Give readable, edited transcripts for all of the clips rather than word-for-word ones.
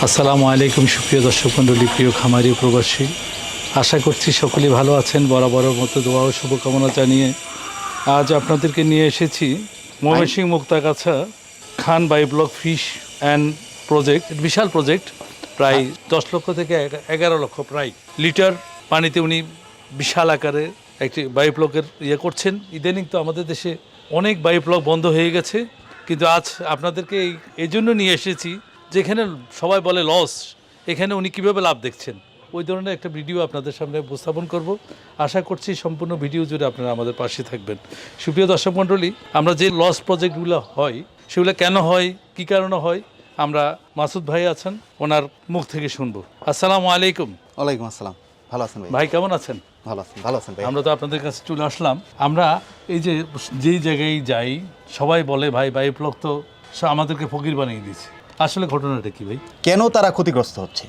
আসসালামু আলাইকুম সুপ্রিয় দর্শক মণ্ডলী, প্রিয় খামারি প্রবাসী, আশা করছি সকলেই ভালো আছেন। বরাবরের মতো দোয়া ও শুভকামনা জানিয়ে আজ আপনাদেরকে নিয়ে এসেছি ময়মনসিংহ মুক্তাগাছা খান বাই ব্লক ফিশ অ্যান্ড প্রজেক্ট। বিশাল প্রজেক্ট, প্রায় 10 লক্ষ থেকে 11 লক্ষ প্রায় লিটার পানিতে উনি বিশাল আকারে একটি বায়োব্লকের করছেন। ইদানিং তো আমাদের দেশে অনেক বায়োব্লক বন্ধ হয়ে গেছে, কিন্তু আজ আপনাদেরকে এই জন্য নিয়ে এসেছি যেখানে সবাই বলে লস, এখানে উনি কীভাবে লাভ দেখছেন ওই ধরনের একটা ভিডিও আপনাদের সামনে উপস্থাপন করব। আশা করছি সম্পূর্ণ ভিডিও জুড়ে আপনারা আমাদের পাশে থাকবেন। সুপ্রিয় দর্শক মণ্ডলী, আমরা যে লস প্রজেক্টগুলো হয় সেগুলো কেন হয়, কী কারণে হয়, আমরা মাসুদ ভাই আছেন, ওনার মুখ থেকে শুনবো। আসসালামু আলাইকুম। ওয়ালাইকুম আসসালাম। ভালো আছেন ভাই? কেমন আছেন? ভালো আছেন ভাই। আমরা তো আপনাদের কাছে চলে আসলাম। আমরা এই যে যেই জায়গায় যাই সবাই বলে ভাই বায়োব্লক তো আমাদেরকে ফকির বানিয়ে দিয়েছে। আসলে ঘটনাটা কি ভাই? কেন তারা ক্ষতিগ্রস্ত হচ্ছে?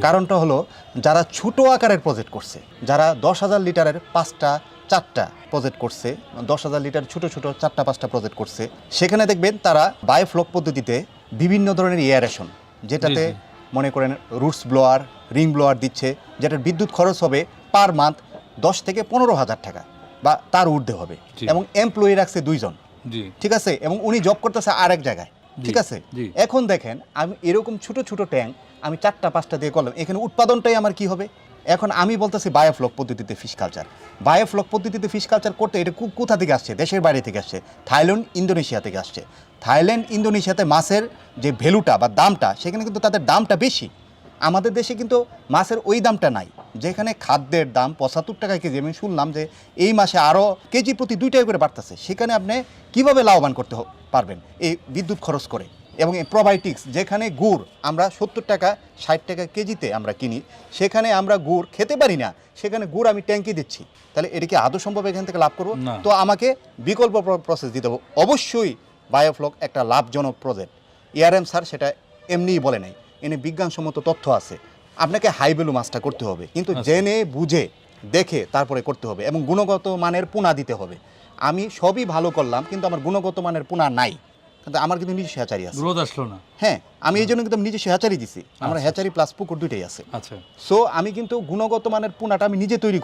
কারণটা হলো যারা ছোট আকারের প্রজেক্ট করছে, যারা 10,000 লিটারের 5টা 4টা প্রজেক্ট করছে, 10,000 লিটার ছোট ছোট 4টা 5টা প্রজেক্ট করছে, সেখানে দেখবেন তারা বায়োফ্লক পদ্ধতিতে বিভিন্ন ধরনের এয়ারেশন, যেটাতে মনে করেন রুটস ব্লোয়ার, রিং ব্লোয়ার দিচ্ছে, যেটার বিদ্যুৎ খরচ হবে পার মান্থ 10 থেকে 15,000 টাকা বা তার ঊর্ধ্বে হবে, এবং এমপ্লয়ি রাখছে 2 জন, ঠিক আছে, এবং উনি জব করতেছে আরেক জায়গায়, ঠিক আছে। এখন দেখেন আমি এরকম ছোট ছোট ট্যাঙ্ক আমি 4টা 5টা দিয়ে করলাম, এখানে উৎপাদনটাই আমার কি হবে? এখন আমি বলতেছি বায়োফ্লক পদ্ধতিতে ফিশ কালচার। বায়োফ্লক পদ্ধতিতে ফিশ কালচার করতে এটা কোথা থেকে আসছে? দেশের বাইরে থেকে আসছে, থাইল্যান্ড ইন্দোনেশিয়া থেকে আসছে। থাইল্যান্ড ইন্দোনেশিয়াতে মাছের যে ভ্যালুটা বা দামটা, সেখানে কিন্তু তাদের দামটা বেশি। আমাদের দেশে কিন্তু মাছের ওই দামটা নাই, যেখানে খাদ্যের দাম 75 টাকা কেজি। আমি শুনলাম যে এই মাসে আরও কেজি প্রতি 2 টাকা করে বাড়তেছে। সেখানে আপনি কীভাবে লাভবান করতে পারবেন এই বিদ্যুৎ খরচ করে? এবং এই প্রোবায়োটিক্স, যেখানে গুড় আমরা 70 টাকা 60 টাকা কেজিতে আমরা কিনি, সেখানে আমরা গুড় খেতে পারি না, সেখানে গুড় আমি ট্যাঙ্কি দিচ্ছি, তাহলে এটা কি আদৌ সম্ভব এখান থেকে লাভ করবো? তো আমাকে বিকল্প প্রসেস দিতে হবে। অবশ্যই বায়োফ্লক একটা লাভজনক প্রজেক্ট। এআরএম স্যার সেটা এমনিই বলে নাই, এনে বিজ্ঞানসম্মত তথ্য আছে। আপনাকে হাই ভ্যালু মাছটা করতে হবে, কিন্তু জেনে বুঝে দেখে তারপরে করতে হবে, এবং গুণগত মানের পোনা দিতে হবে। আমি সবই ভালো করলাম, কিন্তু আমার গুণগত মানের পোনা নাই, কিন্তু আমার কিন্তু নিজস্ব হ্যাচারি আছে। গ্রোথ আসলো না। হ্যাঁ, আমি এই জন্য কিন্তু নিজস্ব হ্যাচারি দিছি। আমার হ্যাচারি প্লাস পুকুর দুইটাই আছে। আচ্ছা। সো আমি কিন্তু গুণগত মানের পোনাটা আমি নিজে তৈরি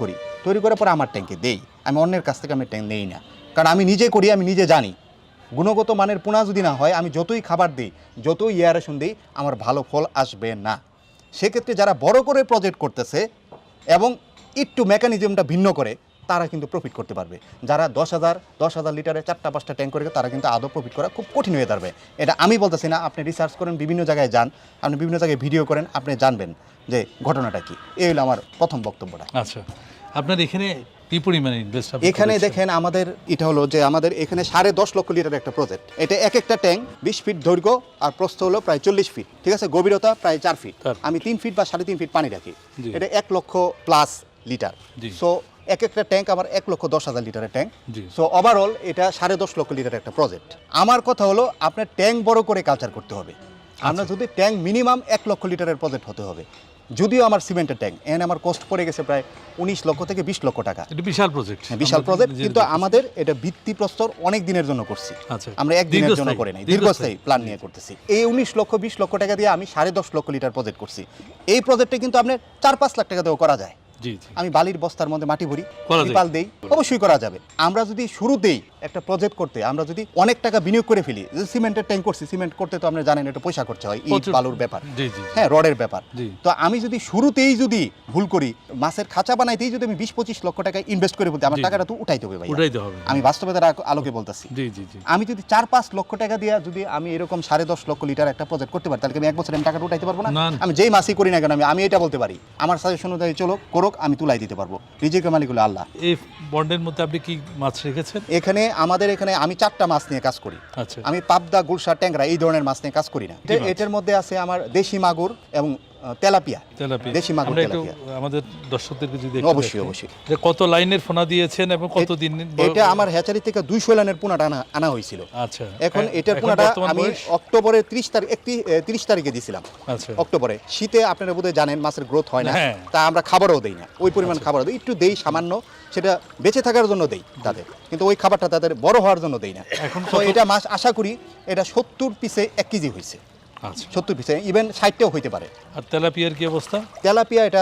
করার পরে আমার ট্যাঙ্কে দেই। আমি অন্যের কাছ থেকে আমি ট্যাঙ্ক নেই না, কারণ আমি নিজে করি, আমি নিজে জানি গুণগত মানের পোনা যদি না হয়, আমি যতই খাবার দিই, যতই এয়ারেশন দিই, আমার ভালো ফল আসবে না। সেক্ষেত্রে যারা বড় করে প্রজেক্ট করতেছে এবং একটু মেকানিজমটা ভিন্ন করে, তারা কিন্তু প্রফিট করতে পারবে। যারা 10,000 লিটারে 4টা 5টা ট্যাঙ্ক করে, তারা কিন্তু আদৌ প্রফিট করা খুব কঠিন হয়ে দাঁড়াবে। এটা আমি বলতেছি না, আপনি রিসার্চ করেন, বিভিন্ন জায়গায় যান, আপনি বিভিন্ন জায়গায় ভিডিও করেন, আপনি জানবেন যে ঘটনাটা কি। এই হলো আমার প্রথম বক্তব্যটা। আচ্ছা, আপনার এখানে কি পরিমাণে ইনভেস্ট? এখানে দেখেন আমাদের এটা হলো যে আমাদের এখানে 10.5 লক্ষ লিটার একটা প্রজেক্ট। এটা এক একটা ট্যাঙ্ক 20 ফিট দৈর্ঘ্য আর প্রস্থ হলো প্রায় 40 ফিট, ঠিক আছে, গভীরতা প্রায় 4 ফিট। আমি 3 ফিট বা 3.5 ফিট পানি রাখি। এটা 1 লক্ষ প্লাস লিটার। সো এক একটা ট্যাঙ্ক আমার 1,10,000 লিটারের ট্যাঙ্ক। সো ওভারঅল এটা 10.5 লক্ষ লিটারের একটা প্রজেক্ট। আমার কথা হলো আপনার ট্যাঙ্ক বড় করে কালচার করতে হবে। আমরা যদি ট্যাঙ্ক মিনিমাম 1 লক্ষ লিটারের প্রজেক্ট হতে হবে। যদিও আমার সিমেন্টের ট্যাঙ্ক, এখানে আমার কস্ট পড়ে গেছে প্রায় 19 লক্ষ থেকে 20 লক্ষ টাকা। এটা বিশাল প্রজেক্ট। হ্যাঁ, বিশাল প্রজেক্ট, কিন্তু আমাদের এটা ভিত্তিপ্রস্তর অনেক দিনের জন্য করছি। আমরা একদিনের জন্য করে নাই, দীর্ঘস্থায়ী প্ল্যান নিয়ে করতেছি। এই 19 লক্ষ 20 লক্ষ টাকা দিয়ে আমি 10.5 লক্ষ লিটার প্রজেক্ট করছি। এই প্রজেক্টে কিন্তু আপনার 4-5 লাখ টাকা দিয়েও করা যায়। আমি বালির বস্তার মধ্যে মাটি ভরি, ত্রিপাল দেই, অবশ্যই করা যাবে। আমরা যদি শুরুতেই একটা প্রজেক্ট করতে আমরা যদি অনেক টাকা বিনিয়োগ করে ফেলি, সিমেন্টের ট্যাঙ্ক করছি, সিমেন্ট করতে তো আপনারা জানেন এটা পয়সা খরচা হয়, ইট বালুর ব্যাপার, হ্যাঁ, রডের ব্যাপার। তো আমি যদি শুরুতেই যদি ভুল করি, মাছের খাঁচা বানাইতেই যদি আমি 20-25 লক্ষ টাকা ইনভেস্ট করে বলতে, আমার টাকাটা তো উঠাইতে হবে ভাই, আমি বাস্তবতার আলোকে বলতেছি। আমি যদি 4-5 লক্ষ টাকা দিয়ে যদি আমি এরকম 10.5 লক্ষ লিটার একটা প্রজেক্ট করতে পারি, তাহলে আমি 1 বছরে আমি টাকাটা উঠাইতে পারবো না? আমি যেই মাছই করি না কেন আমি এটা বলতে পারি, আমার সাজেশন অনুযায়ী চলো করুক, আমি তুলাই দিতে পারবো। রিজিকের মালিক হলো আল্লাহ। এই বন্ডের মধ্যে আপনি কি মাছ রেখেছেন? এখানে আমাদের এখানে আমি 4টা মাছ নিয়ে কাজ করি। আমি পাবদা, গুলশা, ট্যাংরা এই ধরনের মাছ নিয়ে কাজ করি না। এটার মধ্যে আছে আমার দেশি মাগুর এবং তেলাপিয়া, দেশি মাগুর, তেলাপিয়া। আমাদের দর্শকদেরকে যদি অবশ্যই কত লাইনের পোনা দিয়েছেন এবং কত দিন? এটা আমার হ্যাচারি থেকে 200 লাইনের পোনাটা আনা হয়েছিল। আচ্ছা, এখন এটার পোনাটা আমি অক্টোবরের 30 তারিখে দিয়েছিলাম। আচ্ছা, অক্টোবরে শীতে আপনারা বোধহয় জানেন মাছের গ্রোথ হয় না, তা আমরা খাবারও দেই না, ওই পরিমাণ খাবারও দিই, একটু দেই সামান্য, সেটা বেঁচে থাকার জন্য দেই তাদের, কিন্তু ওই খাবারটা তাদের বড় হওয়ার জন্য দেই না। এখন তো এটা মাছ আশা করি এটা 70 পিসে 1 কেজি হয়েছে। আচ্ছা। 70 পিস, ইভেন 60টাও হইতে পারে। আর তেলাপিয়ার কি অবস্থা? তেলাপিয়া এটা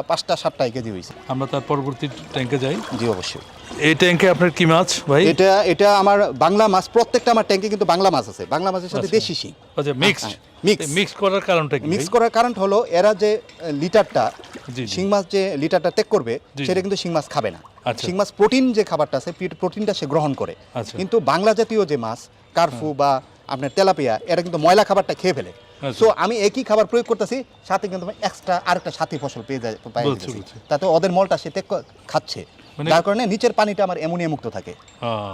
5টা 7টা কেজি হয়েছে। আমরা তার পরবর্তী ট্যাঙ্কে যাই। জি অবশ্যই। এই ট্যাঙ্কে আপনার কি মাছ ভাই? এটা আমার বাংলা মাছ, প্রত্যেকটা আমার ট্যাঙ্কে কিন্তু বাংলা মাছ আছে, বাংলা মাছের সাথে দেশি শিং। আচ্ছা, মিক্সড। মিক্স মিক্স করার কারণটা কি? মিক্স করার কারণ হলো এরা যে লিটারটা জি, জি। শিং মাছ যে লিটারটা ত্যাগ করবে জি, সেটা জি। কিন্তু শিং মাছ খাবে না। আচ্ছা। শিং মাছ প্রোটিন যে খাবারটা আছে প্রোটিনটা সে গ্রহণ করে। আচ্ছা। কিন্তু বাংলা জাতীয় যে মাছ কার্ফু বা আপনার তেলাপিয়া এরা কিন্তু ময়লা খাবারটা খেয়ে ফেলে। আচ্ছা। সো আমি একই খাবার প্রয়োগ করতেছি, সাথে কিন্তু এক্সট্রা আরেকটা সাথী ফসল পেয়ে বুঝছি, যাচ্ছি। বুঝছি। তাতে ওদের মলটা সে ত্যাগ খাচ্ছে, মানে- যার কারণে নিচের পানিটা আমার অ্যামোনিয়া মুক্ত থাকে,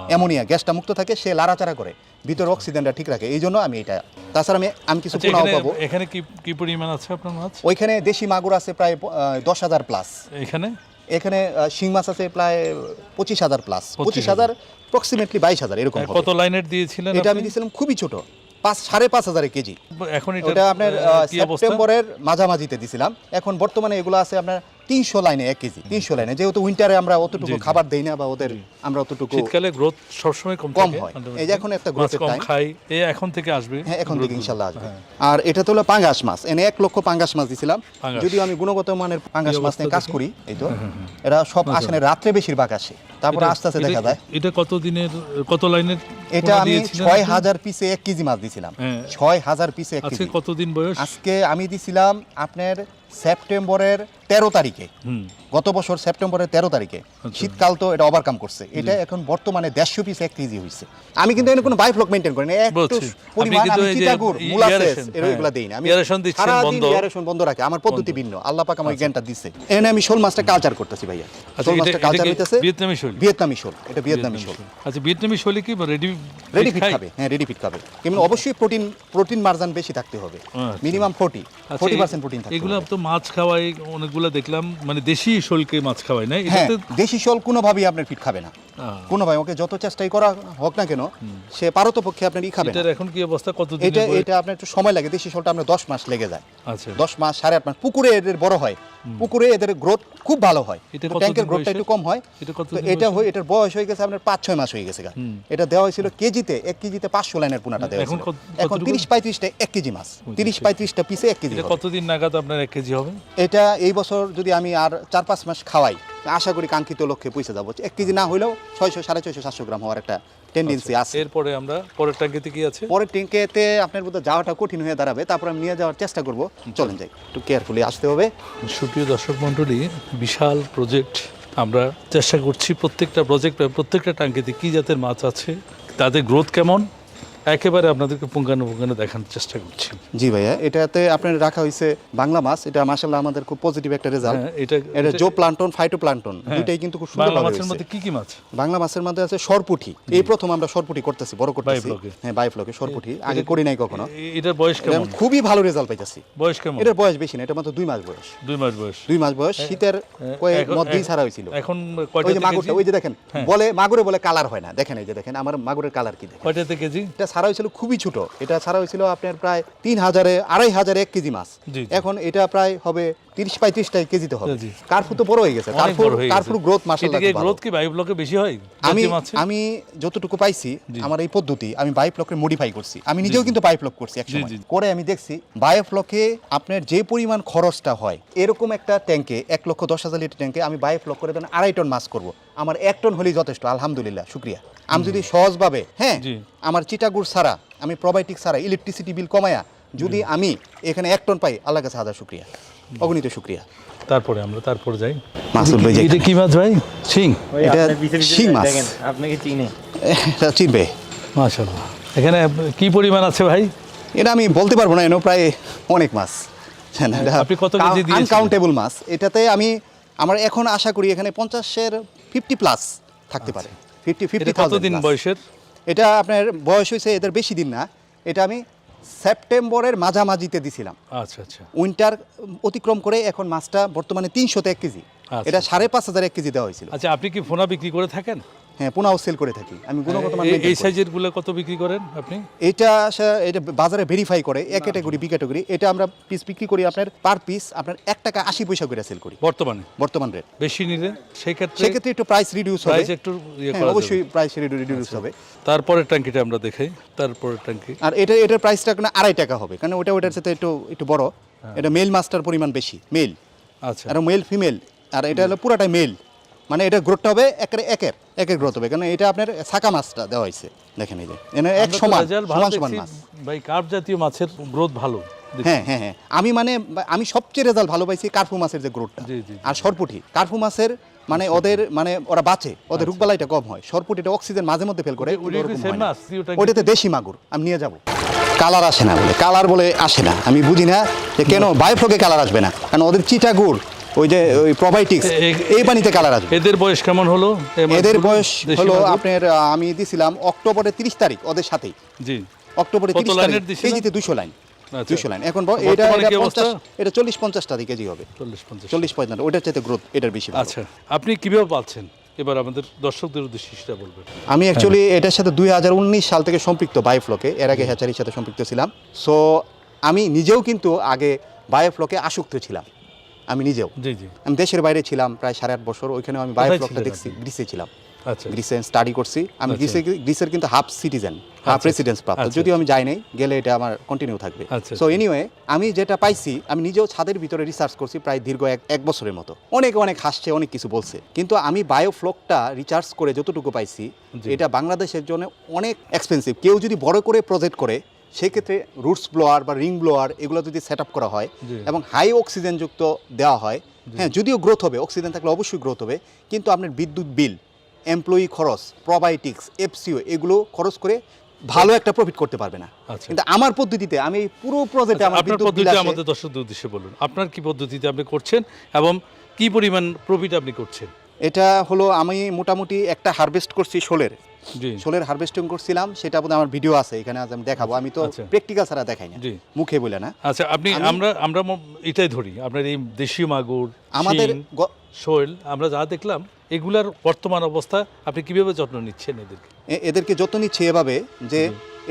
অ্যামোনিয়া গ্যাসটা মুক্ত থাকে, সে লাড়াচাড়া করে, ভিতরে অক্সিজেনটা ঠিক রাখে। এই জন্য আমি এটা, তাছাড়া আমি কিছু আচ্ছা, পোনাও এখানে পাবো। এখানে কি কি পরিমাণ আছে আপনার মাছ? ওইখানে দেশি মাগুর আছে প্রায় 10,000 প্লাস। এখানে এখানে শিং মাছ আছে প্রায় 25,000 প্লাস, 25,000 অ্যাপ্রক্সিমেটলি 22,000 এরকম হবে। কত লাইনের দিয়েছিলেন এটা আমি আপনি? দিয়েছিলাম খুবই ছোট, 5,500 কেজি। এখন ওটা আপনার কি অবস্থা? সেপ্টেম্বরের মাঝামাঝিতে দিছিলাম। এখন বর্তমানে এগুলো আছে আপনার 300 লাইনে 1 কেজি, 300 লাইনে, যেহেতু উইন্টারে আমরা অতটুকু জি, জি। খাবার দেই না বা ওদের আমরা অতটুকু শীতকালে গ্রোথ সবসময় কম কম থাকে, হয়। মাঝে এই যে এখন একটা মাঝে। growth-এর মাছ কম time। খাই, এখন থেকে আসবে। হ্যাঁ, এখন থেকে growth ইনশাল্লাহ আসবে। হ্যাঁ। আর এটা তো হলো পাঙ্গাস মাছ, এনে 1 লক্ষ পাঙ্গাস মাছ দিছিলাম। পাঙ্গাস। যদিও আমি গুণগত মানের পাঙ্গাস কি মাছ অবস্থা নিয়ে কাজ দেখি? করি, এই তো এরা সব আসে না, রাত্রে বেশিরভাগ আসে, তারপরে আস্তে আস্তে দেখা যায়। এটা কত দিনের, কত লাইনের? এটা পোনা আমি দিয়েছিলেন 6,000 পিসে 1 কেজি মাছ দিছিলাম। হ্যাঁ। 6,000 পিসে 1 আজকে কেজি। কতদিন বয়স? আজকে আমি দিছিলাম আপনার সেপ্টেম্বরের 13 তারিখে, হুম। গত বছর সেপ্টেম্বরের 13 তারিখে। আচ্ছা। শীতকাল তো এটা ওভারকাম করছে, এটা এখন বর্তমানে 150 পিস 1 কেজি হয়েছে। আমি কিন্তু এখানে কোনো বায়োফ্লক মেইনটেইন করি না, একটু বুঝছি। পরিমাণ আপনি কিন্তু আমি এই যে চিটাগুড় মোলাসেস এগুলা দেই না, আমি এয়ারেশন দিচ্ছেন সারাদিন বন্ধ। এয়ারেশন বন্ধ রাখে, আমার পদ্ধতি ভিন্ন, আল্লাহ পাক আমাকে জ্ঞানটা দিছে। এখানে আমি শোল মাছটা কালচার করতেছি ভাইয়া, আচ্ছা, শোল মাছটা কালচার কি হইতেছে ভিয়েতনামি শৈলী? ভিয়েতনামি শোল, এটা ভিয়েতনামি শোল। আচ্ছা, ভিয়েতনামি শৈলী কি রেডি রেডি ফিট খাবে, হ্যাঁ রেডি ফিট খাবে, কিন্তু অবশ্যই প্রোটিন মার্জিন বেশি থাকতে হবে, আচ্ছা। মিনিমাম 40% প্রোটিন থাকতে এগুলো হবে। তো মাছ খাওয়াই অনেকগুলো দেখলাম, মানে দেশি শোলকে মাছ খাওয়াই না হ্যাঁ, এটাতে? দেশি শোল কোনোভাবেই আপনার ফিট খাবে না, কোনোভাবে, ওকে যত চেষ্টাই করা হোক না কেন সে পারতপক্ষে আপনার খাবে না। এটার এখন কি অবস্থা, কত দিন? এটা আপনার একটু সময় লাগে, দেশি শোলটা আপনার 10 মাস লেগে যায়, আচ্ছা। 10 মাস 8.5 মাস। পুকুরে এদের বড় হয়, পুকুরে এদের গ্রোথ খুব ভালো হয়, এটা কত ট্যাঙ্কের দিন গ্রোথটা বয়সের? একটু কম হয়। এটা কত তো দিন এটা বয়সের? এটার বয়স হয়ে গেছে আপনার 5-6 মাস হয়ে গেছে। এটা দেওয়া হয়েছিল কেজিতে, 1 কেজিতে 500 লাইনের পোনাটা দেওয়া এখন হয়েছিল। কত- এখন কতটুকু? 30-35টা 1 কেজি মাছ, 30-35টা পিসে 1 কেজি এটা হবে। কতদিন নাগাদ আপনার 1 কেজি হবে? এটা এই বছর যদি আমি আর 4-5 মাস খাওয়াই, আশা করি কাঙ্ক্ষিত লক্ষ্যে পৌঁছে যাবো। 1 কেজি না হলেও 600, 650, 700 গ্রাম হওয়ার একটা টেন্ডেন্সি আছে। এরপরে আমরা পরের ট্যাঙ্কিতে কি আছে? পরের ট্যাঙ্কেতে আপনার বোধহয় যাওয়াটা কঠিন হয়ে দাঁড়াবে, তারপর আমি নিয়ে যাওয়ার চেষ্টা করব। চলেন যাই, একটু কেয়ারফুলি আসতে হবে। সুপ্রিয় দর্শক মণ্ডলী, বিশাল প্রজেক্ট, আমরা চেষ্টা করছি প্রত্যেকটা ট্যাঙ্কিতে কী জাতের মাছ আছে, তাদের গ্রোথ কেমন, একেবারে আপনাদেরকে পুঙ্খানুপুঙ্খানু দেখানোর চেষ্টা করছি। জি ভাইয়া, এটাতে আপনার রাখা হয়েছে বাংলা মাছ, এটা মাশাআল্লাহ আমাদের খুব পজিটিভ একটা রেজাল্ট। হ্যাঁ, এটা জো প্লান্টন, ফাইটো প্লান্টন দুইটাই কিন্তু খুব সুন্দর বাংলা ভাবে মাছের হয়েছে। মধ্যে কি কি মাছ? বাংলা মাছের মধ্যে আছে সরপুঁটি, এই প্রথম আমরা সরপুঁটি করতেছি, বড় করতেছি। বায়োফ্লকে? হ্যাঁ, বায়োফ্লকে সরপুঁটি আগে করি নাই কখনো। এটার বয়স এটা কেমন? খুবই ভালো রেজাল্ট পাইতেছি। বয়স কেমন? এটার বয়স বেশি না, এটা মাত্র 2 মাস বয়স। 2 মাস বয়স। 2 মাস বয়স, শীতের কয়েক এখন- মধ্যেই ছাড়া হয়েছিল। এখন ওই যে কয়টাতে মাগুরটা, কেজি? ওই যে দেখেন বলে মাগুরে বলে কালার হয় না, দেখেন এই যে দেখেন আমার মাগুরের কালার কি দেখেন। কয়টাতে কেজি? এটা ছাড়া হয়েছিল খুবই ছোট, এটা ছাড়া হয়েছিল আপনার প্রায় 3,000-2,500 1 কেজি মাছ। জি, জি। এখন এটা প্রায় হবে 30-35টাই কেজিতে হবে। জি। কার্ফু তো বড় হয়ে গেছে, অনেক বড় হয়ে গেছে। কার্ফুর গ্রোথ মাশাআল্লাহ এদিকে খুব ভালো। গ্রোথ কি বায়ু ব্লকে বেশি হয়? আমি জাতীয় মাছে? আমি যতটুকু পাইছি আমার এই পদ্ধতি আমি বায়োফ্লকে মডিফাই করছি, আমি নিজেও কিন্তু বায়োফ্লক করছি একসময়, জি। করে আমি দেখছি বায়োফ্লকে আপনার যে পরিমাণ খরচটা হয়, এরকম একটা ট্যাঙ্কে 1,10,000 লিটার ট্যাঙ্কে আমি বায়োফ্লক করে দেন 2.5 টন মাছ করব, আমার 1 টন হলেই যথেষ্ট, আলহামদুলিল্লাহ, শুক্রিয়া। আমি যদি সহজভাবে, হ্যাঁ, জি। আমার চিটাগুড় ছাড়া, আমি প্রোবায়োটিক ছাড়া, ইলেকট্রিসিটি বিল কমায়া যদি আমি এখানে 1 টন পাই, আল্লাহর কাছে হাজার শুক্রিয়া, অগণিত শুক্রিয়া। তারপরে আমরা যাই। মাসুদ ভাই যাই। এটা কি মাছ ভাই? শিং? এটা শিং মাছ। দেখেন আপনাকে চিনে এটা চিনবে। মাশাআল্লাহ। এখানে কি পরিমাণ আছে ভাই? এটা আমি বলতে পারবো না, এনে প্রায় অনেক মাছ। আপনি কত কেজি দিয়েছিলেন? আনকাউন্টেবল মাছ। এটাতে আমি আমার এখন আশা করি এখানে 50-এর 50 প্লাস থাকতে পারে, 50,000 এটা কতদিন plus। বয়সের? এটা আপনার বয়স হয়েছে এদের বেশি দিন না, এটা আমি সেপ্টেম্বরের মাঝামাঝিতে দিছিলাম। আচ্ছা আচ্ছা। উইন্টার অতিক্রম করে এখন মাছটা বর্তমানে 300তে 1 কেজি, আচ্ছা। এটা 5,500 1 কেজি দেওয়া হয়েছিল। আচ্ছা, আপনি কি ফোনা বিক্রি করে থাকেন? হ্যাঁ পোনাও সেল করে থাকি আমি গুণগত মান এই maintain করি। সাইজের গুলো কত বিক্রি করেন আপনি? এটা এটা বাজারে ভেরিফাই করে এ ক্যাটাগরি বি ক্যাটাগরি, এটা আমরা পিস বিক্রি করি আপনার পার পিস আপনার 1 টাকা 80 পয়সা করে সেল করি বর্তমানে বর্তমান রেট। বেশি নিলে সেই ক্ষেত্রে সেক্ষেত্রে একটু প্রাইস রিডিউস হবে, প্রাইস একটু হ্যাঁ, করা অবশ্যই যাবে। প্রাইস রিডিউস হবে। তারপরের ট্যাঙ্কিটা আমরা দেখাই, তারপরের ট্যাঙ্কি। আর এটার প্রাইসটা না 2.5 টাকা হবে, কারণ ওটার সাথে একটু বড়, এটা মেল মাস্টার পরিমাণ বেশি, মেল আচ্ছা আর মেল ফিমেল, আর এটা হলো পুরাটাই মেল, মানে এটা গ্রোথটা হবে একের গ্রোথ হবে, কারণ এটা আপনার সাকা মাছটা দেওয়া হয়েছে দেখেন এই যে এক আমরা তো সমান রেজাল্ট ভালো সমান দেখছি, মাছ। ভাই কার্প জাতীয় মাছের গ্রোথ ভালো দেখছি। হ্যাঁ আমি সবচেয়ে রেজাল্ট ভালো পাইছি কার্পু মাছের যে গ্রোথটা জি, জি, জি। আর সরপুটি। কার্পু মাছের মানে ওদের মানে ওরা বাঁচে, ওদের রোগবালাইটা কম হয়, সরপুটিটা অক্সিজেন মাঝে মধ্যে ফেল করে, ওটা কি ওরকম same হয় না। মাছ? কি ওটা কি? ওটাতে দেশি মাগুর আমি নিয়ে যাব। কালার আসে না বলে, কালার বলে আসে না, আমি বুঝি না যে কেন বায়োফ্লকে কালার আসবে না, কারণ ওদের চিটাগুড় ওই যে ওই প্রোবায়োটিক্স এই পানিতে কালার আসবে। এদের বয়স কেমন হলো? এই এদের মাছগুলো? বয়স দেশি হলো মাগুর? আপনার আমি দিছিলাম অক্টোবরের 30 তারিখ ওদের সাথেই, জি অক্টোবরের কত 30 তারিখ লাইনের দিছিলেন? কেজিতে 200 লাইন, আচ্ছা। 200 লাইন। এখন এটা বর্তমানে কি অবস্থা? 40-50 টাকা কেজি হবে, 40-50। 40-50, ওটার চাইতে গ্রোথ এটার বেশি ভালো। আচ্ছা আপনি কিভাবে পাচ্ছেন এবার আমাদের দর্শকদের উদ্দেশ্যে সেটা বলবেন। আমি অ্যাকচুয়ালি এটার সাথে 2019 সাল থেকে সম্পৃক্ত বায়োফ্লকে, এর আগে হ্যাচারির সাথে সম্পৃক্ত ছিলাম। সো আমি নিজেও কিন্তু আগে বায়োফ্লকে আসক্ত ছিলাম, আমি নিজেও। জি জি আমি দেশের বাইরে ছিলাম প্রায় 8.5 বছর, ওইখানে আমি বায়োফ্লকটা ছিলেন দেখছি, গ্রিসে ছিলাম, আচ্ছা গ্রিসে স্টাডি করছি আমি। আচ্ছা। গ্রিসের কিন্তু হাফ সিটিজেন, হাফ আচ্ছা, রেসিডেন্স প্রাপ্ত, আচ্ছা, যদিও আমি যাই নাই, গেলে এটা আমার কন্টিনিউ থাকবে। আচ্ছা, সো এনিওয়ে আমি যেটা পাইছি, আমি নিজেও ছাদের ভিতরে রিসার্চ করছি প্রায় দীর্ঘ এক বছরের মতো, অনেক হাসছে, অনেক কিছু বলছে, কিন্তু আমি বায়োফ্লকটা রিসার্চ করে যতটুকু পাইছি জি। এটা বাংলাদেশের জন্য অনেক এক্সপেন্সিভ। কেউ যদি বড় করে প্রজেক্ট করে সেক্ষেত্রে রুটস ব্লোয়ার বা রিং ব্লোয়ার এগুলো যদি সেট আপ করা হয় জি। এবং হাই অক্সিজেনযুক্ত দেওয়া হয়, হ্যাঁ যদিও গ্রোথ হবে, অক্সিজেন থাকলে অবশ্যই গ্রোথ হবে, কিন্তু আপনার বিদ্যুৎ বিল, এমপ্লয়ি খরচ, প্রোবায়োটিক্স, এফসিও এগুলো খরচ করে ভালো একটা প্রফিট করতে পারবে না। আচ্ছা। কিন্তু আমার পদ্ধতিতে আমি এই পুরো প্রজেক্টে আমার আপনার বিদ্যুৎ বিল পদ্ধতি আসে। আমাদের দর্শকদের উদ্দেশ্যে বলুন, আপনার কি পদ্ধতিতে আপনি করছেন এবং কি পরিমাণ প্রফিট আপনি করছেন? এটা হলো আমি মোটামুটি একটা হারভেস্ট করছি জি শোলের হারভেস্টিং করছিলাম, সেটা বোধহয় আমার ভিডিও আছে এখানে, আজ আমি দেখাবো। আমি তো আচ্ছা। প্র্যাকটিক্যাল ছাড়া দেখাই না, জি। মুখে বলে না। আচ্ছা আপনি আমরা এটাই ধরি আপনার এই দেশীয় মাগুর, আমাদের শিং, শোল আমরা যা দেখলাম এগুলার বর্তমান অবস্থা আপনি কিভাবে যত্ন নিচ্ছেন এদেরকে? এদেরকে যত নিচ্ছে এভাবে যে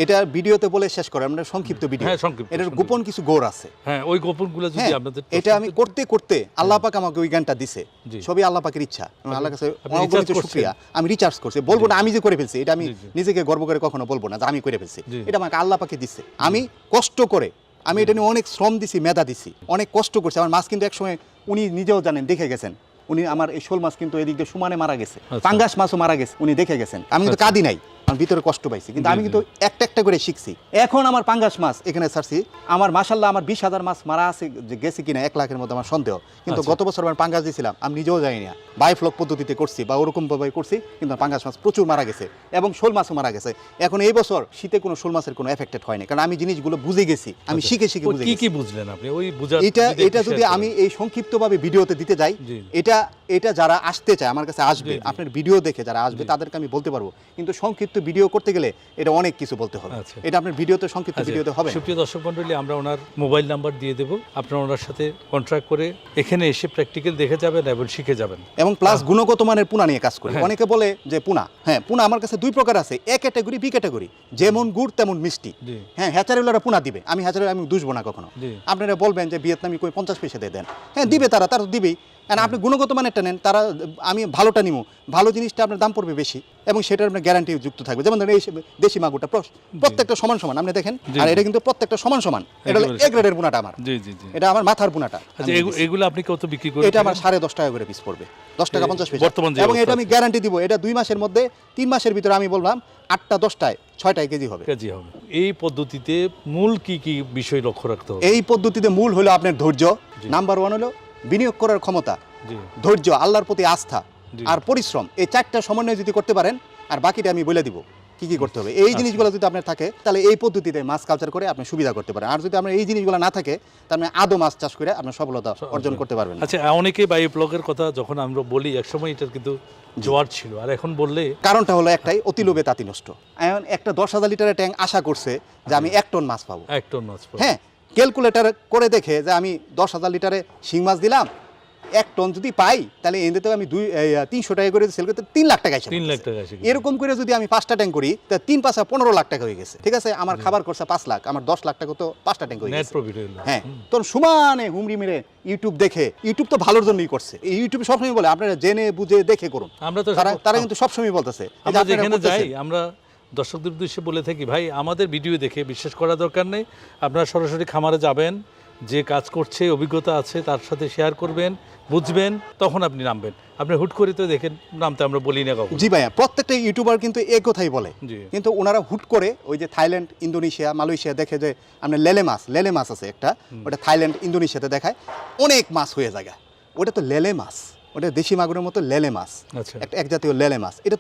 এটা ভিডিওতে বলে শেষ করে, আমরা সংক্ষিপ্ত ভিডিও, হ্যাঁ, সংক্ষিপ্ত, এটার সংক্ষিপ্ত। গোপন কিছু গোড় আছে। হ্যাঁ ওই গোপনগুলো যদি হ্যাঁ, আপনাদের এটা আমি করতে করতে আল্লাহ পাক আমাকে ওই জ্ঞানটা দিছে, জি। সবই আল্লাহ পাকের ইচ্ছা, আল্লাহর কাছে আপনি অগণিত recharge করছেন? শুকরিয়া। আমি রিচার্জ করছি, বলবো না আমি যে করে ফেলছি, এটা আমি জি, জি। নিজেকে গর্ব করে কখনো বলবো না যে আমি করে ফেলছি, জি। এটা আমাকে আল্লাহ পাকে দিচ্ছে। আমি কষ্ট করে আমি এটা নিয়ে অনেক শ্রম দিছি, মেধা দিছি, অনেক কষ্ট করছি। আমার মাছ কিন্তু একসময় উনি নিজেও জানেন, দেখে গেছেন, উনি আমার এই শোল মাছ কিন্তু এদিক দিয়ে সমানে মারা গেছে, আচ্ছা। পাঙ্গাস মাছও মারা গেছে, উনি দেখে গেছেন। আমি কিন্তু আচ্ছা। কাঁদি নাই, আমি ভিতরে কষ্ট পাইছি, কিন্তু জি, আমি জি। কিন্তু একটা করে শিখছি। এখন আমার পাঙ্গাস মাছ এখানে ছাড়ছি, আমার মাশাল্লাহ আমার 20,000 মাছ মারা আছে, যে গেছে কিনা 1 লাখের মতো আমার সন্দেহ। কিন্তু আচ্ছা। গত বছর আমি পাঙ্গাস দিয়েছিলাম, আমি নিজেও জানি না, বায়োফ্লক পদ্ধতিতে করছি বা ওরকম ভাবে করছি, কিন্তু আমার পাঙ্গাস মাছ প্রচুর মারা গেছে এবং শোল মাছও মারা গেছে। এখন এই বছর শীতে কোনো শোল মাছের কোনো এফেক্টেড হয়নি, কারণ আমি জিনিসগুলো বুঝে গেছি, আমি আচ্ছা। শিখে ওই বুঝে কি গেছি। কি বুঝলেন আপনি ওই বুঝার এটা একটু যদি share আমি করেন। এই সংক্ষিপ্তভাবে ভিডিওতে দিতে যাই, জি। এটা যারা আসতে চায় আমার কাছে আসবে, জি, জি। আপনার ভিডিও দেখে যারা আসবে তাদেরকে আমি বলতে পারবো, কিন্তু সংক্ষিপ্ত ভিডিও করতে গেলে এটা অনেক কিছু বলতে হবে, আচ্ছা। এটা আপনার ভিডিওতে সংক্ষিপ্ত আচ্ছা, ভিডিওতে হবে না। সুপ্রিয় দর্শক মণ্ডলী, আমরা ওনার মোবাইল নাম্বার দিয়ে দেবো, আপনারা ওনার সাথে কন্ট্রাক্ট করে এখানে এসে প্র্যাকটিক্যাল দেখে যাবেন এবং শিখে যাবেন। এবং প্লাস গুণগত মানের পুনা নিয়ে কাজ করি। হ্যাঁ। অনেকে বলে যে পুনা, হ্যাঁ পুনা আমার কাছে 2 প্রকার আছে, এ ক্যাটাগরি বি ক্যাটাগরি, যেমন গুড় তেমন মিষ্টি। জি। হ্যাঁ হ্যাচারিওয়ালারা পুনা দিবে, আমি হ্যাচারি আমি দুষবো না কখনো। জি। আপনারা বলবেন যে ভিয়েতনামি কই 50 পয়সা দিয়ে দেন, হ্যাঁ দিবে, তারা তো দিবেই। আর আপনি গুণগত মানেরটা নেন, তারা আমি ভালোটা নিব, ভালো জিনিসটা আপনার দাম পড়বে বেশি এবং সেটার আপনার গ্যারান্টি যুক্ত থাকবে। যেমন ধরেন এই দেশি মাগুরটা প্রত্যেকটা সমান সমান, আপনি দেখেন, জি, আর জি। এটা কিন্তু প্রত্যেকটা সমান সমান। এটা হলো একেবারে এ গ্রেডের পুনাটা আমার, জি জি জি। এটা আমার মাথার পুনাটা। আচ্ছা আমি দিছি। এগুলো আপনি কত বিক্রি করেন? এটা আমার 10.5 টাকা করে পিস পড়বে, 10 টাকা 50 পয়সা বর্তমান যে এবং অবস্থা এটা আমি আছে। গ্যারান্টি দিব, এটা 2 মাসের মধ্যে 3 মাসের ভিতরে আমি বললাম 8টা 10টায় 6টায় কেজি হবে। কেজি হবে। এই পদ্ধতিতে মূল কি কি বিষয় লক্ষ্য রাখতে হবে? এই পদ্ধতিতে মূল হলো আপনার ধৈর্য, জি। নাম্বার 1 হলো বিনিয়োগ করার ক্ষমতা, জি ধৈর্য, আল্লাহর প্রতি আস্থা জি। আর পরিশ্রম, এই 4টা সমন্বয় যদি করতে পারেন, আর বাকিটা আমি বলে দিব কি কি করতে হবে। এই জিনিসগুলো যদি আপনার থাকে, তাহলে এই পদ্ধতিতে মাছ কালচার করে আপনি সুবিধা করতে পারেন। আর যদি আপনার এই জিনিসগুলো না থাকে, তাহলে আদৌ মাছ চাষ করে আপনি সফলতা অর্জন করতে পারবেন না। আচ্ছা অনেকে বায়োফ্লকের কথা যখন আমরা বলি, একসময় এটার কিন্তু জোয়ার ছিল, আর এখন বললে কারণটা হলো একটাই, অতি লোভে তাঁতি নষ্ট। এখন একটা 10,000 লিটারের ট্যাঙ্ক আশা করছে যে আমি 1 টন মাছ পাবো, 1 টন মাছ পাবো। হ্যাঁ ক্যালকুলেটর করে দেখে যে আমি 10,000 লিটারে শিং মাছ দিলাম, 1 টন যদি পাই তাহলে এতে আমি 300 টাকা করে সেল করতে 3 লাখ টাকা আসে। 3 লাখ টাকা আসে। এরকম করে যদি আমি 5টা ট্যাঙ্ক করি তা 3 5 15 লাখ টাকা হয়ে গেছে। ঠিক আছে, আমার খাবার খরচা 5 লাখ, আমার 10 লাখ টাকা তো 5টা ট্যাঙ্ক হয়ে নেট গেছে। প্রফিট হলো। হ্যাঁ, তোর সমানে হুমড়ি মেরে ইউটিউব দেখে, ইউটিউব তো ভালোর জন্যই করছে। এই ইউটিউব সবসময় বলে আপনারা জেনে বুঝে দেখে করুন। আমরা তো তারা কিন্তু সবসময় বলতেছে আমরা যেখানে যাই আমরা দর্শকদের উদ্দেশ্যে বলে থাকি, ভাই আমাদের ভিডিও দেখে বিশ্বাস করার দরকার নেই, আপনারা সরাসরি খামারে যাবেন, যে কাজ করছে অভিজ্ঞতা আছে তার সাথে শেয়ার করবেন, বুঝবেন, তখন আপনি নামবেন। আপনি হুট করে তো দেখেন নামতে আমরা বলি না কখনো। জি ভাইয়া, প্রত্যেকটা ইউটিউবার কিন্তু এই কথাই বলে, জি। কিন্তু ওনারা হুট করে ওই যে থাইল্যান্ড, ইন্দোনেশিয়া, মালয়েশিয়া দেখে যে আপনার লেলে মাছ আছে একটা, ওটা থাইল্যান্ড, ইন্দোনেশিয়াতে দেখায় অনেক মাছ হয়ে যায়। ওটা তো লেলে মাছ, ওটা দেশি মাগুরের মতো লেলে মাছ, আচ্ছা। একটা এক জাতীয় লেলে মাছ। এটা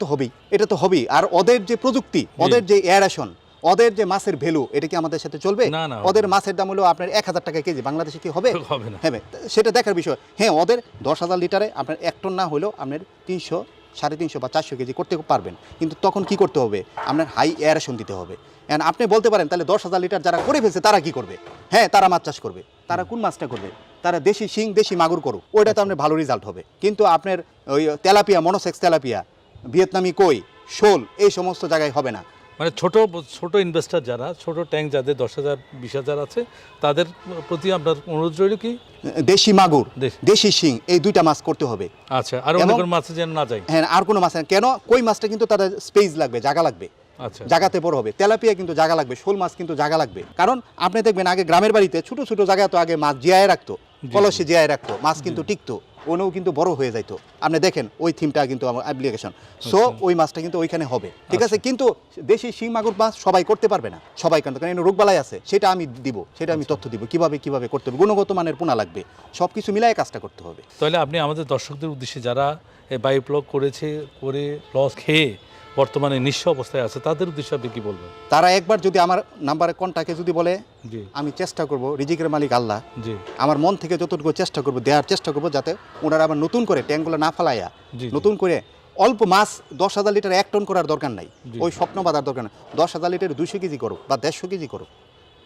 তো হবেই। আর ওদের যে প্রযুক্তি, ওদের যে এয়ারেশন, ওদের যে মাছের ভ্যালু, এটা কি আমাদের সাথে চলবে? না, না, ওদের মাছের দাম হলো আপনার 1000 টাকা কেজি, বাংলাদেশে কি হবে? হবে না। হ্যাঁ, সেটা দেখার বিষয়। হ্যাঁ, ওদের 10,000 লিটারে আপনার 1 টন না হলেও আপনার 300, 350 বা 400 কেজি করতে পারবেন। কিন্তু তখন কি করতে হবে? আপনার হাই এয়ারেশন দিতে হবে। এন্ড আপনি বলতে পারেন তাহলে 10,000 লিটার যারা করে ফেলছে তারা কি করবে? হ্যাঁ, তারা মাছ চাষ করবে। তারা কোন মাছটা করবে? তারা দেশি শিং, দেশি মাগুর করুক, ওইটা তো আপনার ভালো রেজাল্ট হবে। কিন্তু আপনার ওই তেলাপিয়া, মনোসেক্স তেলাপিয়া, ভিয়েতনামি কই, শোল, এই সমস্ত জায়গায় হবে না। মানে ছোট ছোট ইনভেস্টর যারা, ছোট ট্যাঙ্ক যাদের 10,000 20,000 আছে, তাদের প্রতি আপনার অনুরোধ রইল কি দেশি মাগুর, দেশি শিং, এই 2টা মাছ করতে হবে। আচ্ছা, আর অন্য কোনো মাছে যেন না যায়। হ্যাঁ, আর কোনো মাছ না। কেন? কই মাছটা কিন্তু তাদের স্পেস লাগবে, জায়গা লাগবে। আচ্ছা, জায়গাতে বড় হবে। তেলাপিয়া কিন্তু জায়গা লাগবে, শোল মাছ কিন্তু জায়গা লাগবে। কারণ আপনি দেখবেন আগে গ্রামের বাড়িতে ছোট ছোট জায়গা তো আগে মাছ জিয়ায় রাখতো, কলসে জিয়ায় রাখতো, মাছ কিন্তু টিকতো, ওনেও কিন্তু বড় হয়ে যাইতো। আপনি দেখেন ওই থিমটা কিন্তু আমার অ্যাপ্লিকেশন। সো ওই মাছটা কিন্তু ওইখানে হবে। ঠিক আছে, কিন্তু দেশি শিং মাগুর মাছ সবাই করতে পারবে না, সবাই কিন্তু, কারণ রোগবালাই আছে, সেটা আমি দিব, সেটা আমি তথ্য দিব কিভাবে করতে হবে, গুণগত মানের পোনা লাগবে, সব কিছু মিলাই কাজটা করতে হবে। তাহলে আপনি আমাদের দর্শকদের উদ্দেশ্যে যারা বায়োপ্লগ করেছে, করে লস খেয়ে বর্তমানে নিঃস্ব অবস্থায় আছে, তাদের উদ্দেশ্যে আপনি কি বলবেন? তারা একবার যদি আমার নাম্বারে কন্টাক্টে যদি বলে, জি, আমি চেষ্টা করব, রিজিকের মালিক আল্লাহ, জি, আমার মন থেকে যতটুকু চেষ্টা করব দেওয়ার চেষ্টা করব, যাতে ওনারা আবার নতুন করে ট্যাঙ্কগুলো না ফালাইয়া, জি, নতুন করে অল্প মাছ 10,000 লিটার 1 টন করার দরকার নাই, জি। ওই স্বপ্ন বাঁধার দরকার নাই। 10,000 লিটার 200 কেজি করুক বা 150 কেজি করুক,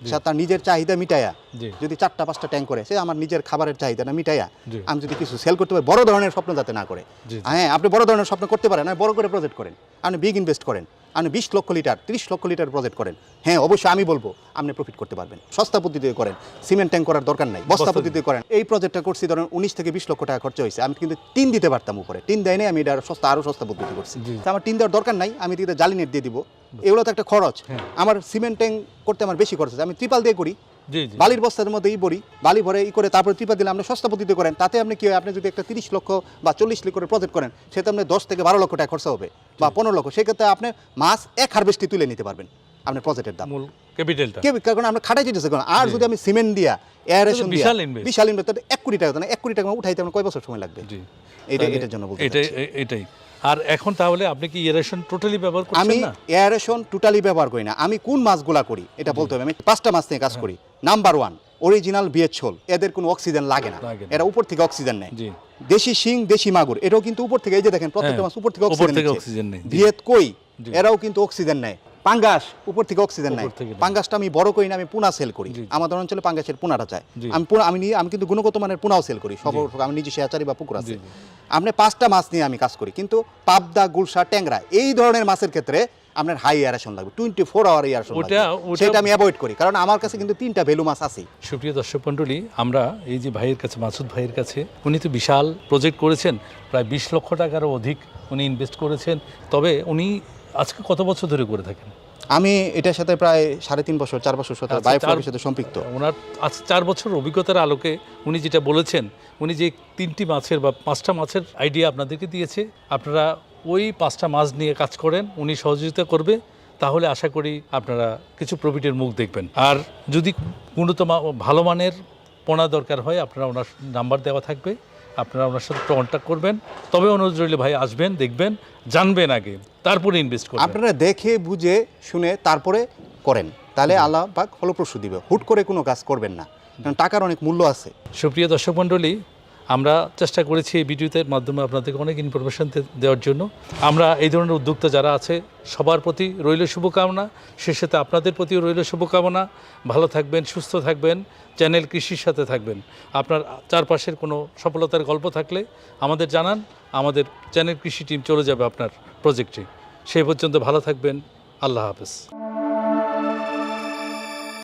সে তার নিজের চাহিদা মিটাইয়া, জি, যদি 4টা 5টা ট্যাঙ্ক করে, সে আমার নিজের খাবারের চাহিদাটা মিটাইয়া, জি। আমি যদি কিছু সেল করতে পারি, বড় ধরনের স্বপ্ন যাতে না করে। জি, জি। হ্যাঁ, আপনি বড় ধরনের স্বপ্ন করতে পারেন, বড় করে প্রজেক্ট করেন, আপনি বিগ ইনভেস্ট করেন, আপনি 20 লক্ষ লিটার 30 লক্ষ লিটার প্রজেক্ট করেন। হ্যাঁ, অবশ্যই আমি বলবো আপনি প্রফিট করতে পারবেন। সস্তা পদ্ধতিতে করেন, সিমেন্ট ট্যাঙ্ক করার দরকার নাই, বস্তা পদ্ধতিতে করেন। এই প্রজেক্টটা করছি ধরেন 19 থেকে 20 লক্ষ টাকা খরচ হয়েছে, আমি কিন্তু টিন দিতে পারতাম উপরে, টিন দেয় নাই, আমি এটা আরো সস্তা পদ্ধতি করছি। জি। তো আমার টিন দেওয়ার দরকার নাই, আমি দিতে জালি নেট দিয়ে দিব, এগুলো তো একটা খরচ। হ্যাঁ। আমার সিমেন্ট ট্যাঙ্ক করতে আমার বেশি খরচ আছে, আমি ত্রিপাল দিয়ে করি, জি, জি। বালির বস্তার মধ্যে বালি ভরে করে তারপরে ত্রিপাল দিলে আপনি সস্তা পদ্ধতিতে করেন। তাতে আপনি কি হয়, আপনি যদি একটা 30 লক্ষ বা 40 লক্ষ করে প্রজেক্ট করেন, সেটা আপনি 10 থেকে 12 লক্ষ টাকা খরচা হবে বা 15 লক্ষ। সেক্ষেত্রে আপনি মাছ এক হারভেস্টে তুলে নিতে পারবেন আপনার প্রজেক্টের দাম। মূল ক্যাপিটালটা কারণ আমরা খাটাই যেতেছে, আর যদি আমি সিমেন্ট দিয়া, এয়ারেশন দিয়া, বিশাল invest। বিশাল ইনভেস্ট, 1 কোটি টাকা, 1 কোটি টাকা উঠাইতে আমার কয় বছর সময় লাগবে? জি, এটার জন্য বলতে এটাই। আর এখন তাহলে আপনি কি এয়ারেশন টোটালি ব্যবহার আমি করছেন না? এয়ারেশন টোটালি ব্যবহার করি না। আমি কোন মাছগুলা করি এটা বলতে হবে। আমি 5টা মাছ নিয়ে কাজ করি। নাম্বার 1 অরিজিনাল বিয়ের ছোল, এদের কোনো অক্সিজেন লাগে না, এরা উপর থেকে অক্সিজেন নেয়। জি, দেশি শিং, দেশি মাগুর, এটাও কিন্তু উপর থেকে, এই যে দেখেন প্রত্যেকটা মাছ উপর থেকে অক্সিজেন নেয়। ভিয়েত কই, জি। এরাও কিন্তু অক্সিজেন নেয়। পাঙ্গাস উপর থেকে অক্সিজেন নেয়। উপর থেকে নেয়। পাঙ্গাসটা আমি বড় করি না, আমি পুনা সেল করি। জি। আমাদের অঞ্চলে পাঙ্গাসের পুনাটা চাই। জি। আমি কিন্তু গুণগত মানের পুনাও সেল করি, সব আমি নিজে শেয়াচারি বা পুকুর আছে। জি, জি। আপনি 5টা মাছ নিয়ে আমি কাজ করি, কিন্তু পাবদা, গুলশা, ট্যাংরা এই ধরনের মাছের ক্ষেত্রে আপনার হাই এয়ারেশন লাগবে, 24 আওয়ার এয়ারেশন লাগবে। সেটা আমি অ্যাভয়েড করি, কারণ আমার কাছে কিন্তু 3টা ভ্যালু মাছ আছে। সুপ্রিয় দর্শক মণ্ডলী, আমরা এই যে ভাইয়ের কাছে, মাসুদ ভাইয়ের কাছে, উনি তো বিশাল প্রজেক্ট করেছেন, প্রায় 20 লক্ষ টাকারও অধিক উনি ইনভেস্ট করেছেন। তবে উনি আজকে কত বছর ধরে করে থাকেন? আমি এটার সাথে প্রায় 3.5 বছর 4 বছর সাথে বায়োফ্লকের সাথে সম্পৃক্ত। ওনার আজ 4 বছর অভিজ্ঞতার আলোকে উনি যেটা বলেছেন, উনি যে 3টি মাছের বা 5টা মাছের আইডিয়া আপনাদেরকে দিয়েছে, আপনারা ওই 5টা মাছ নিয়ে কাজ করেন, উনি সহযোগিতা করবে, তাহলে আশা করি আপনারা কিছু প্রফিটের মুখ দেখবেন। আর যদি ভালো মানের পোনা দরকার হয়, আপনারা ওনার নাম্বার দেওয়া থাকবে, আপনারা ওনার সাথে কন্ট্যাক্ট করবেন। তবে অনুরোধ রইল ভাই, আসবেন, দেখবেন, জানবেন আগে, তারপরে ইনভেস্ট করবেন। আপনারা দেখে বুঝে শুনে তারপরে করেন, তাহলে আল্লাহ পাক ফলপ্রসূ দিবে। হুট করে কোনো কাজ করবেন না, কারণ টাকার অনেক মূল্য আছে। সুপ্রিয় দর্শক মণ্ডলী, আমরা চেষ্টা করেছি এই ভিডিওতে মাধ্যমে আপনাদেরকে অনেক ইনফরমেশন দেওয়ার জন্য। আমরা এই ধরনের উদ্যোক্তা যারা আছে সবার প্রতি রইল শুভকামনা, সে সাথে আপনাদের প্রতিও রইল শুভকামনা। ভালো থাকবেন, সুস্থ থাকবেন, চ্যানেল কৃষির সাথে থাকবেন। আপনার চারপাশের কোনো সফলতার গল্প থাকলে আমাদের জানান, আমাদের চ্যানেল কৃষি টিম চলে যাবে আপনার প্রজেক্টে। সেই পর্যন্ত ভালো থাকবেন। আল্লাহ হাফেজ।